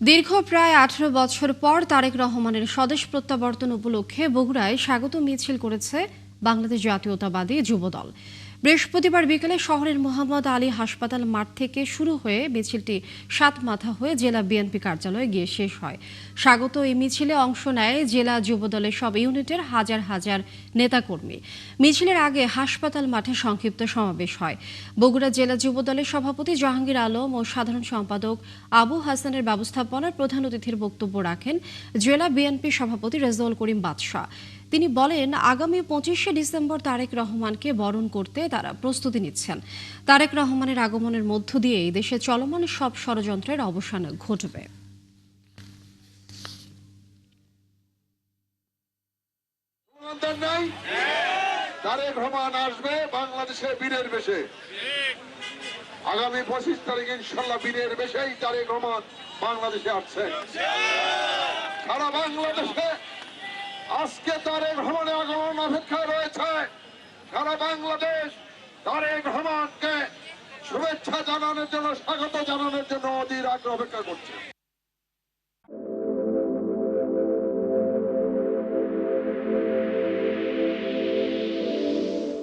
দীর্ঘ প্রায় ১৮ বছর পর তারেক রহমানের স্বদেশ প্রত্যাবর্তন উপলক্ষে বগুড়ায় স্বাগত মিছিল করেছে বাংলাদেশ জাতীয়তাবাদী যুবদল। বৃহস্পতিবার বিকেলে শহরের মোহাম্মদ আলী হাসপাতাল মাঠ থেকে শুরু হয়ে মিছিলটি সাতমাথা হয়ে জেলা বিএনপি কার্যালয়ে গিয়ে শেষ হয়। স্বাগত এই মিছিলে অংশ নেয় জেলা যুবদলের সব ইউনিটের হাজার হাজার নেতাকর্মী। মিছিলের আগে হাসপাতাল মাঠে সংক্ষিপ্ত সমাবেশ হয়। বগুড়া জেলা যুবদলের সভাপতি জাহাঙ্গীর আলম ও সাধারণ সম্পাদক আবু হাসানের ব্যবস্থাপনায় প্রধান অতিথির বক্তব্য রাখেন জেলা বিএনপি সভাপতি রেজাউল করিম বাদশা। তিনি বলেন, আগামী ২৫শে ডিসেম্বর তারেক রহমানকে বরণ করতে তারা প্রস্তুতি নিচ্ছেন। তারেক রহমানের আগমনের মধ্য দিয়েই দেশে চলমান সব ষড়যন্ত্রের অবসান ঘটবে। তারেক রহমান আসবে বাংলাদেশে বীরের বেশে। আগামী ২৫ তারিখ ইনশাল্লাহ বীরের বেশেই তারেক রহমান বাংলাদেশে আসছে। সারা বাংলাদেশে আজকে তারেক রহমানের আগমন অপেক্ষা রয়েছে। সারা বাংলাদেশ তারেক রহমানকে শুভেচ্ছা জানানোর জন্য, স্বাগত জানানোর জন্য অধীর আগ্রহ অপেক্ষা করছে।